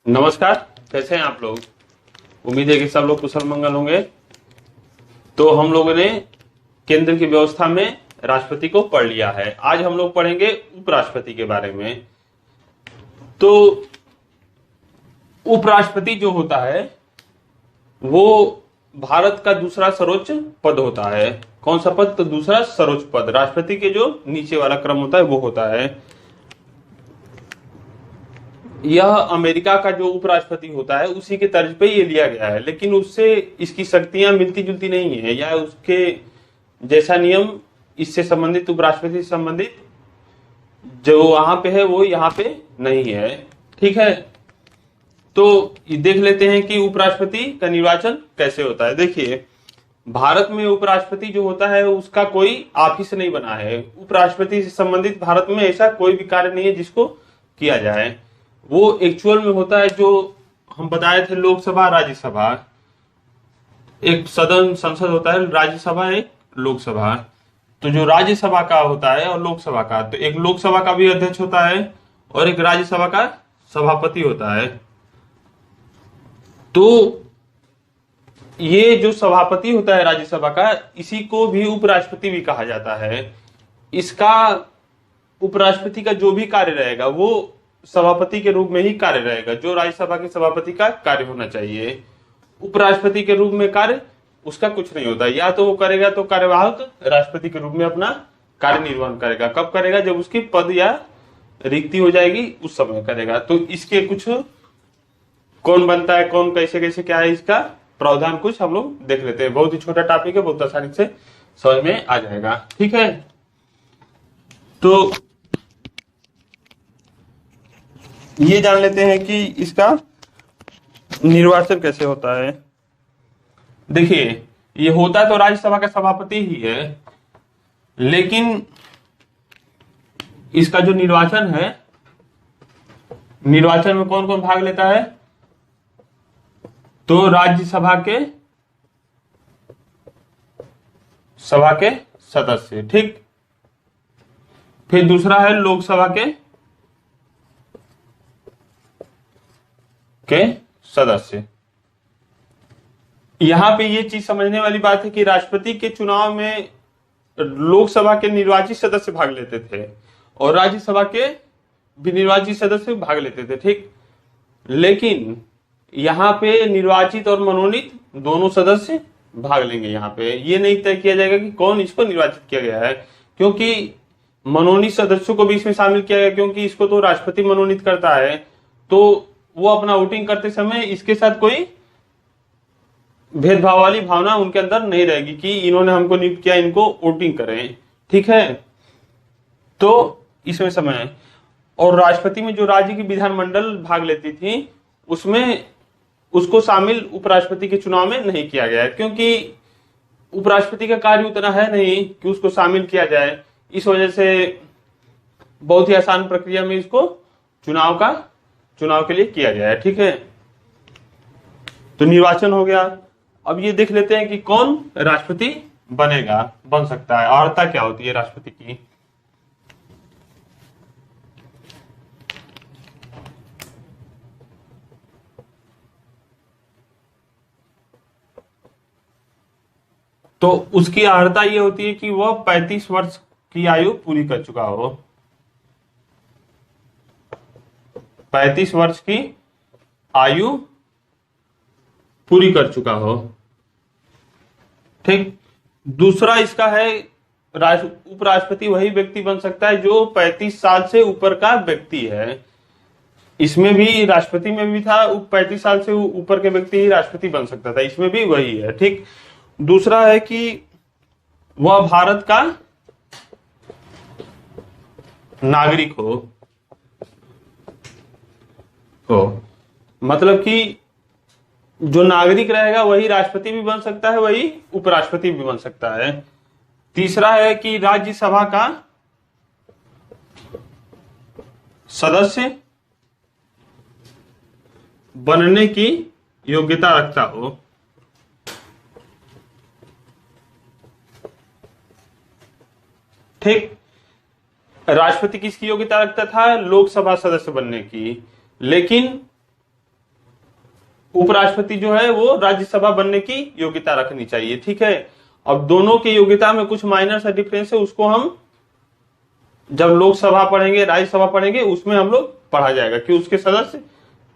नमस्कार। कैसे हैं आप लोग। उम्मीद है कि सब लोग कुशल मंगल होंगे। तो हम लोगों ने केंद्र की व्यवस्था में राष्ट्रपति को पढ़ लिया है। आज हम लोग पढ़ेंगे उपराष्ट्रपति के बारे में। तो उपराष्ट्रपति जो होता है वो भारत का दूसरा सर्वोच्च पद होता है। कौन सा पद? तो दूसरा सर्वोच्च पद। राष्ट्रपति के जो नीचे वाला क्रम होता है वो होता है। यह अमेरिका का जो उपराष्ट्रपति होता है उसी के तर्ज पे ये लिया गया है, लेकिन उससे इसकी शक्तियां मिलती जुलती नहीं है, या उसके जैसा नियम इससे संबंधित, उपराष्ट्रपति से संबंधित जो वहां पे है वो यहाँ पे नहीं है। ठीक है, तो ये देख लेते हैं कि उपराष्ट्रपति का निर्वाचन कैसे होता है। देखिए, भारत में उपराष्ट्रपति जो होता है उसका कोई ऑफिस नहीं बना है। उपराष्ट्रपति से संबंधित भारत में ऐसा कोई भी कार्य नहीं है जिसको किया जाए। वो एक्चुअल में होता है जो हम बताए थे, लोकसभा राज्यसभा। एक सदन संसद होता है, राज्यसभा एक लोकसभा। तो जो राज्यसभा का होता है और लोकसभा का, तो एक लोकसभा का भी अध्यक्ष होता है और एक राज्यसभा का सभापति होता है। तो ये जो सभापति होता है राज्यसभा का, इसी को भी उपराष्ट्रपति भी कहा जाता है। इसका उपराष्ट्रपति का जो भी कार्य रहेगा वो सभापति के रूप में ही कार्य रहेगा, जो राज्यसभा के सभापति का कार्य होना चाहिए। उपराष्ट्रपति के रूप में कार्य उसका कुछ नहीं होता। या तो वो करेगा तो कार्यवाहक राष्ट्रपति के रूप में अपना कार्य निर्वहन करेगा। कब करेगा? जब उसकी पद या रिक्ति हो जाएगी उस समय करेगा। तो इसके कुछ कौन बनता है, कौन कैसे कैसे क्या है, इसका प्रावधान कुछ हम लोग देख लेते हैं। बहुत ही छोटा टॉपिक है, बहुत आसानी से समझ में आ जाएगा। ठीक है, तो ये जान लेते हैं कि इसका निर्वाचन कैसे होता है। देखिए, ये होता तो राज्यसभा का सभापति ही है, लेकिन इसका जो निर्वाचन है, निर्वाचन में कौन कौन भाग लेता है? तो राज्यसभा के सभा के सदस्य। ठीक, फिर दूसरा है लोकसभा के सदस्य। यहां पे ये चीज समझने वाली बात है कि राष्ट्रपति के चुनाव में लोकसभा के निर्वाचित सदस्य भाग लेते थे और राज्यसभा के भी निर्वाचित सदस्य भाग लेते थे। ठीक, लेकिन यहाँ पे निर्वाचित और मनोनीत दोनों सदस्य भाग लेंगे। यहाँ पे ये नहीं तय किया जाएगा कि कौन इसको निर्वाचित किया गया है, क्योंकि मनोनीत सदस्यों को भी इसमें शामिल किया गया, क्योंकि इसको तो राष्ट्रपति मनोनीत करता है। तो वो अपना वोटिंग करते समय इसके साथ कोई भेदभाव वाली भावना उनके अंदर नहीं रहेगी कि इन्होंने हमको नियुक्त किया, इनको वोटिंग करें। ठीक है, तो इसमें समय है। और राष्ट्रपति में जो राज्य की विधानमंडल भाग लेती थी उसमें उसको शामिल उपराष्ट्रपति के चुनाव में नहीं किया गया है, क्योंकि उपराष्ट्रपति का कार्य उतना है नहीं कि उसको शामिल किया जाए। इस वजह से बहुत ही आसान प्रक्रिया में इसको चुनाव के लिए किया गया है। ठीक है, तो निर्वाचन हो गया। अब ये देख लेते हैं कि कौन राष्ट्रपति बन सकता है। अर्हता क्या होती है राष्ट्रपति की। तो उसकी अर्हता ये होती है कि वह 35 वर्ष की आयु पूरी कर चुका हो। 35 वर्ष की आयु पूरी कर चुका हो। ठीक, दूसरा इसका है, उपराष्ट्रपति वही व्यक्ति बन सकता है जो 35 साल से ऊपर का व्यक्ति है। इसमें भी राष्ट्रपति में भी था, 35 साल से ऊपर के व्यक्ति ही राष्ट्रपति बन सकता था, इसमें भी वही है। ठीक, दूसरा है कि वह भारत का नागरिक हो। मतलब कि जो नागरिक रहेगा वही राष्ट्रपति भी बन सकता है, वही उपराष्ट्रपति भी बन सकता है। तीसरा है कि राज्यसभा का सदस्य बनने की योग्यता रखता हो। ठीक, राष्ट्रपति किसकी योग्यता रखता था? लोकसभा सदस्य बनने की। लेकिन उपराष्ट्रपति जो है वो राज्यसभा बनने की योग्यता रखनी चाहिए, ठीक है। अब दोनों की योग्यता में कुछ माइनर सा डिफरेंस है, उसको हम जब लोकसभा पढ़ेंगे, राज्यसभा पढ़ेंगे, उसमें हम लोग पढ़ा जाएगा कि उसके सदस्य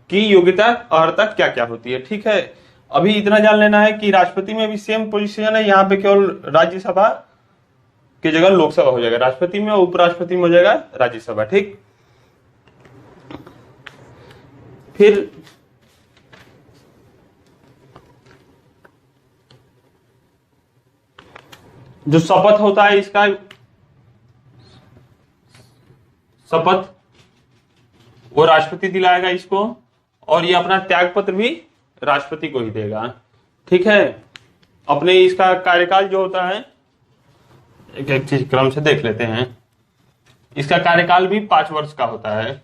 की योग्यता अर्हता क्या क्या होती है, ठीक है। अभी इतना जान लेना है कि राष्ट्रपति में भी सेम पोजीशन है, यहाँ पे केवल राज्यसभा की जगह लोकसभा हो जाएगा राष्ट्रपति में, और उपराष्ट्रपति में हो जाएगा राज्यसभा, ठीक। फिर जो शपथ होता है, इसका शपथ वो राष्ट्रपति दिलाएगा इसको, और ये अपना त्याग पत्र भी राष्ट्रपति को ही देगा, ठीक है। अपने इसका कार्यकाल जो होता है, एक एक चीज क्रम से देख लेते हैं। इसका कार्यकाल भी 5 वर्ष का होता है।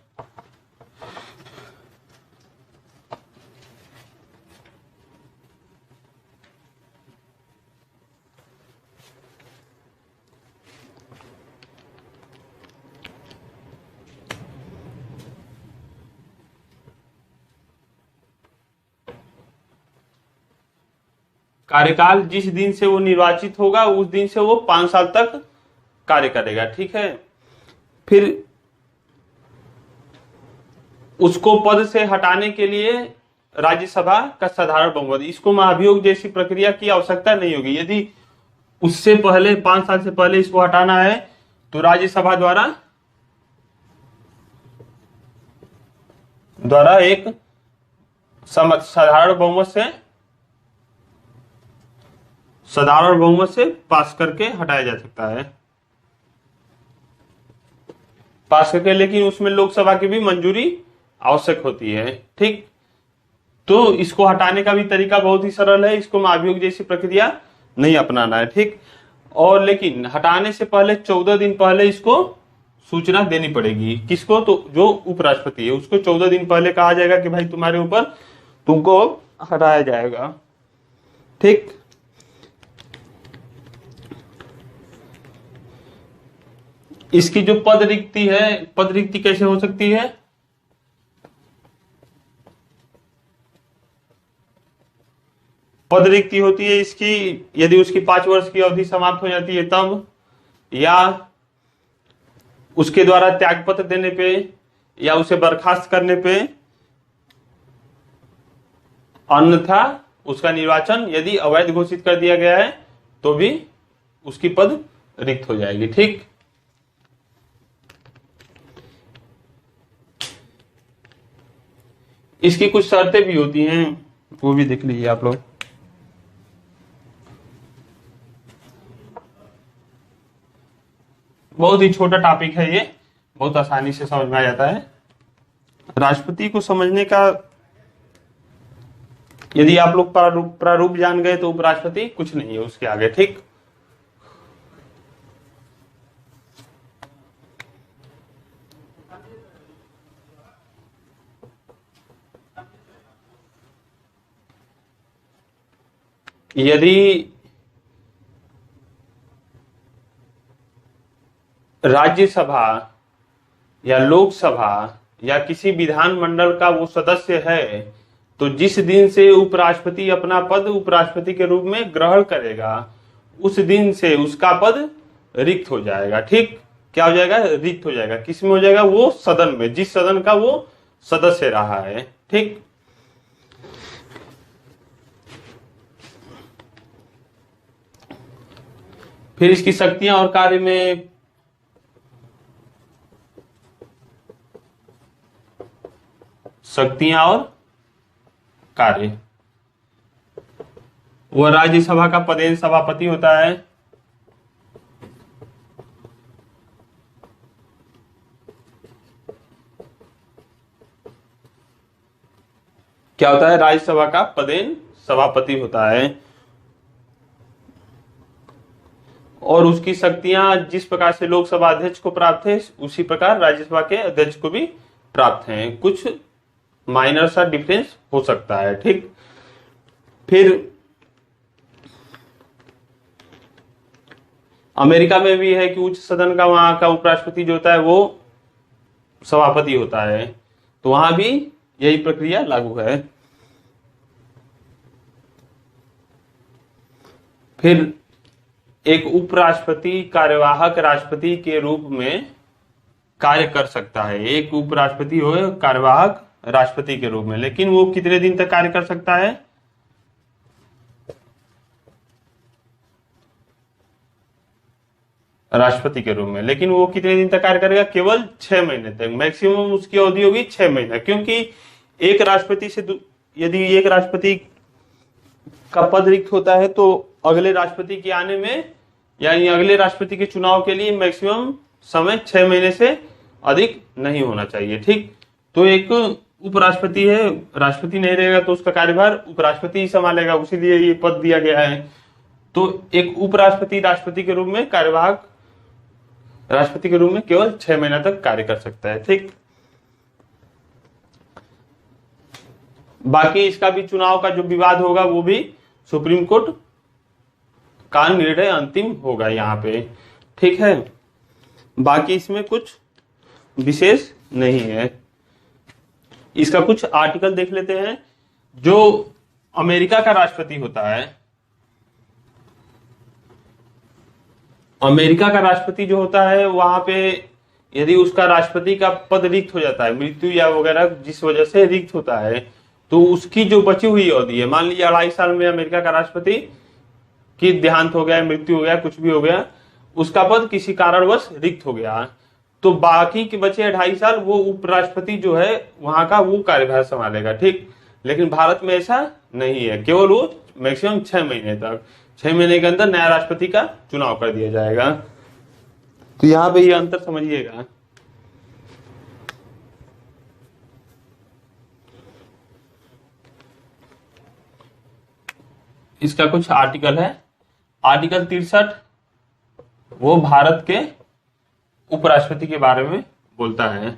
कार्यकाल जिस दिन से वो निर्वाचित होगा उस दिन से वो 5 साल तक कार्य करेगा, ठीक है। फिर उसको पद से हटाने के लिए राज्यसभा का साधारण बहुमत, इसको महाभियोग जैसी प्रक्रिया की आवश्यकता नहीं होगी। यदि उससे पहले 5 साल से पहले इसको हटाना है तो राज्यसभा द्वारा एक साधारण बहुमत से पास करके हटाया जा सकता है, पास करके, लेकिन उसमें लोकसभा की भी मंजूरी आवश्यक होती है, ठीक। तो इसको हटाने का भी तरीका बहुत ही सरल है, इसको महाभियोग जैसी प्रक्रिया नहीं अपनाना है, ठीक। और लेकिन हटाने से पहले 14 दिन पहले इसको सूचना देनी पड़ेगी, किसको, तो जो उपराष्ट्रपति है उसको 14 दिन पहले कहा जाएगा कि भाई तुम्हारे ऊपर तुमको हटाया जाएगा, ठीक। इसकी जो पद रिक्ति है, पद रिक्ति कैसे हो सकती है, पद रिक्ति होती है इसकी यदि उसकी 5 वर्ष की अवधि समाप्त हो जाती है तब, या उसके द्वारा त्याग पत्र देने पे, या उसे बर्खास्त करने पे, अन्यथा उसका निर्वाचन यदि अवैध घोषित कर दिया गया है तो भी उसकी पद रिक्त हो जाएगी, ठीक। इसकी कुछ शर्तें भी होती हैं, वो भी देख लीजिए आप लोग। बहुत ही छोटा टॉपिक है ये, बहुत आसानी से समझ में आ जाता है। राष्ट्रपति को समझने का यदि आप लोग प्रारूप जान गए तो उपराष्ट्रपति कुछ नहीं है उसके आगे, ठीक। यदि राज्यसभा या लोकसभा या किसी विधानमंडल का वो सदस्य है तो जिस दिन से उपराष्ट्रपति अपना पद उपराष्ट्रपति के रूप में ग्रहण करेगा उस दिन से उसका पद रिक्त हो जाएगा, ठीक। क्या हो जाएगा, रिक्त हो जाएगा। किस में हो जाएगा, वो सदन में, जिस सदन का वो सदस्य रहा है, ठीक। फिर इसकी शक्तियां और कार्य में शक्तियां और कार्य, वह राज्यसभा का पदेन सभापति होता है, क्या होता है, राज्यसभा का पदेन सभापति होता है। और उसकी शक्तियां जिस प्रकार से लोकसभा अध्यक्ष को प्राप्त है उसी प्रकार राज्यसभा के अध्यक्ष को भी प्राप्त हैं। कुछ माइनर सा डिफरेंस हो सकता है, ठीक। फिर अमेरिका में भी है कि उच्च सदन का वहां का उपराष्ट्रपति जो होता है वो सभापति होता है, तो वहां भी यही प्रक्रिया लागू है। फिर एक उपराष्ट्रपति कार्यवाहक राष्ट्रपति के रूप में कार्य कर सकता है। एक उपराष्ट्रपति हो कार्यवाहक राष्ट्रपति के रूप में, लेकिन वो कितने दिन तक कार्य कर सकता है? राष्ट्रपति के रूप में, लेकिन वो कितने दिन तक कार्य करेगा? केवल 6 महीने तक। मैक्सिमम उसकी अवधि होगी 6 महीने, क्योंकि एक राष्ट्रपति से यदि एक राष्ट्रपति का पद रिक्त होता है तो अगले राष्ट्रपति के आने में, यानी अगले राष्ट्रपति के चुनाव के लिए मैक्सिमम समय 6 महीने से अधिक नहीं होना चाहिए। ठीक, तो एक उपराष्ट्रपति है, राष्ट्रपति नहीं रहेगा तो उसका कार्यभार उपराष्ट्रपति ही संभालेगा, उसीलिए ये पद दिया गया है। तो एक उपराष्ट्रपति राष्ट्रपति के रूप में, कार्यवाहक राष्ट्रपति के रूप में केवल 6 महीना तक कार्य कर सकता है। ठीक, बाकी इसका भी चुनाव का जो विवाद होगा वो भी सुप्रीम कोर्ट का निर्णय अंतिम होगा यहाँ पे। ठीक है, बाकी इसमें कुछ विशेष नहीं है। इसका कुछ आर्टिकल देख लेते हैं। जो अमेरिका का राष्ट्रपति होता है, अमेरिका का राष्ट्रपति जो होता है, वहां पे यदि उसका राष्ट्रपति का पद रिक्त हो जाता है, मृत्यु या वगैरह जिस वजह से रिक्त होता है, तो उसकी जो बची हुई अवधि है, मान लीजिए 2.5 साल में अमेरिका का राष्ट्रपति की देहांत हो गया, मृत्यु हो गया, कुछ भी हो गया, उसका पद किसी कारणवश रिक्त हो गया, तो बाकी के बचे 2.5 साल वो उपराष्ट्रपति जो है वहां का वो कार्यभार संभालेगा। ठीक, लेकिन भारत में ऐसा नहीं है, केवल वो मैक्सिमम 6 महीने तक, 6 महीने के अंदर नया राष्ट्रपति का चुनाव कर दिया जाएगा। तो यहां पे ये अंतर समझिएगा। इसका कुछ आर्टिकल है। आर्टिकल 63 वो भारत के उपराष्ट्रपति के बारे में बोलता है।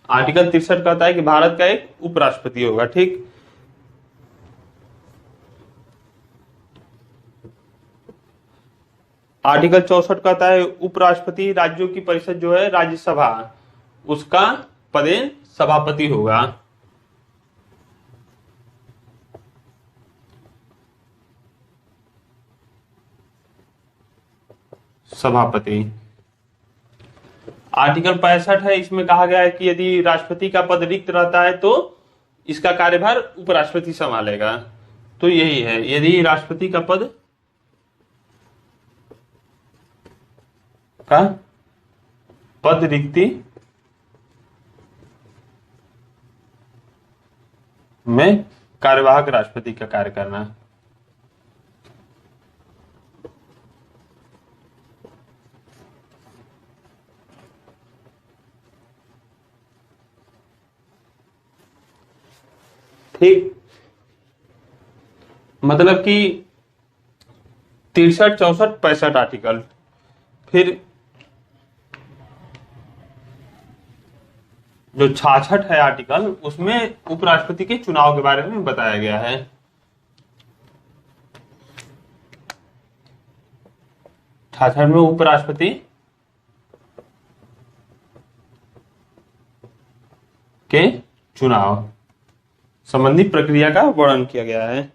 आर्टिकल 63 कहता है कि भारत का एक उपराष्ट्रपति होगा। ठीक, आर्टिकल 64 कहता है उपराष्ट्रपति राज्यों की परिषद जो है राज्यसभा, उसका पदेन सभापति होगा। सभापति। आर्टिकल 65 है, इसमें कहा गया है कि यदि राष्ट्रपति का पद रिक्त रहता है तो इसका कार्यभार उपराष्ट्रपति संभालेगा। तो यही है, यदि राष्ट्रपति का पद रिक्ति में कार्यवाहक राष्ट्रपति का कार्य करना। ठीक, मतलब कि 63, 64, 65 आर्टिकल। फिर जो 66 है आर्टिकल, उसमें उपराष्ट्रपति के चुनाव के बारे में बताया गया है। छाछठ में उपराष्ट्रपति के चुनाव संबंधी प्रक्रिया का वर्णन किया गया है।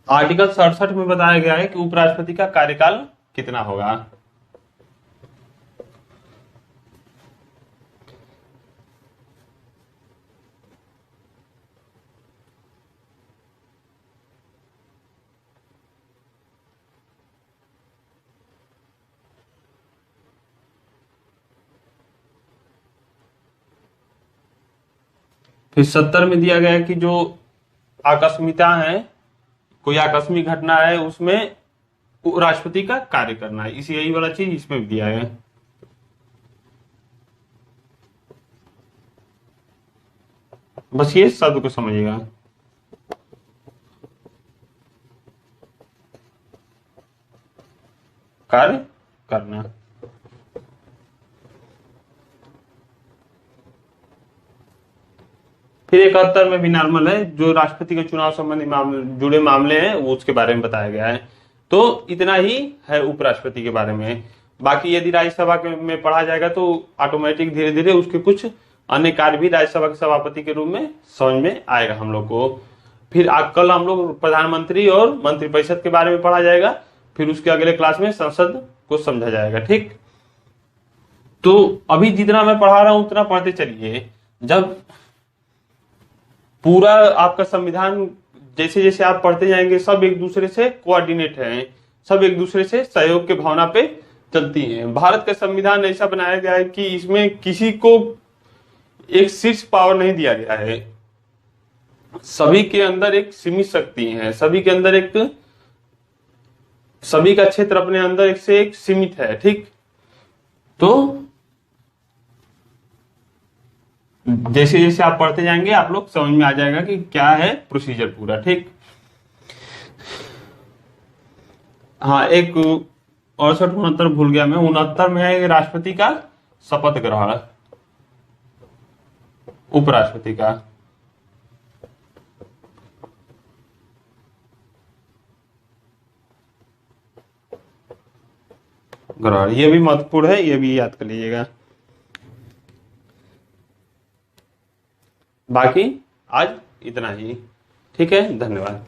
आर्टिकल 67 में बताया गया है कि उपराष्ट्रपति का कार्यकाल कितना होगा। फिर 70 में दिया गया है कि जो आकस्मिकता है, कोई आकस्मिक घटना है, उसमें राष्ट्रपति का कार्य करना है। इसी यही वाला चीज इसमें भी दिया है। बस ये शब्द को समझिएगा। कार्य करना। फिर 71 में भी नॉर्मल है, जो राष्ट्रपति के चुनाव संबंधी जुड़े मामले हैं वो उसके बारे में बताया गया है। तो इतना ही है उपराष्ट्रपति के बारे में। बाकी यदि राज्यसभा में पढ़ा जाएगा तो ऑटोमेटिक धीरे धीरे उसके कुछ अन्य कार्य भी राज्यसभा के सभापति के रूप में समझ में आएगा हम लोग को। फिर कल हम लोग प्रधानमंत्री और मंत्रिपरिषद के बारे में पढ़ा जाएगा, फिर उसके अगले क्लास में संसद को समझा जाएगा। ठीक, तो अभी जितना मैं पढ़ा रहा हूं उतना पढ़ते चलिए। जब पूरा आपका संविधान जैसे जैसे आप पढ़ते जाएंगे सब एक दूसरे से कोऑर्डिनेट है, सब एक दूसरे से सहयोग के भावना पे चलती हैं। भारत का संविधान ऐसा बनाया गया है कि इसमें किसी को एक शीर्ष पावर नहीं दिया गया है, सभी के अंदर एक सीमित शक्ति है, सभी के अंदर एक, सभी का क्षेत्र अपने अंदर एक से एक सीमित है। ठीक, तो जैसे जैसे आप पढ़ते जाएंगे आप लोग समझ में आ जाएगा कि क्या है प्रोसीजर पूरा। ठीक, हाँ, एक 68-69 भूल गया मैं, 69 में है राष्ट्रपति का शपथ ग्रहण, उपराष्ट्रपति का। ग्रहण ये भी महत्वपूर्ण है, ये भी याद कर लीजिएगा। बाकी आज इतना ही। ठीक है, धन्यवाद।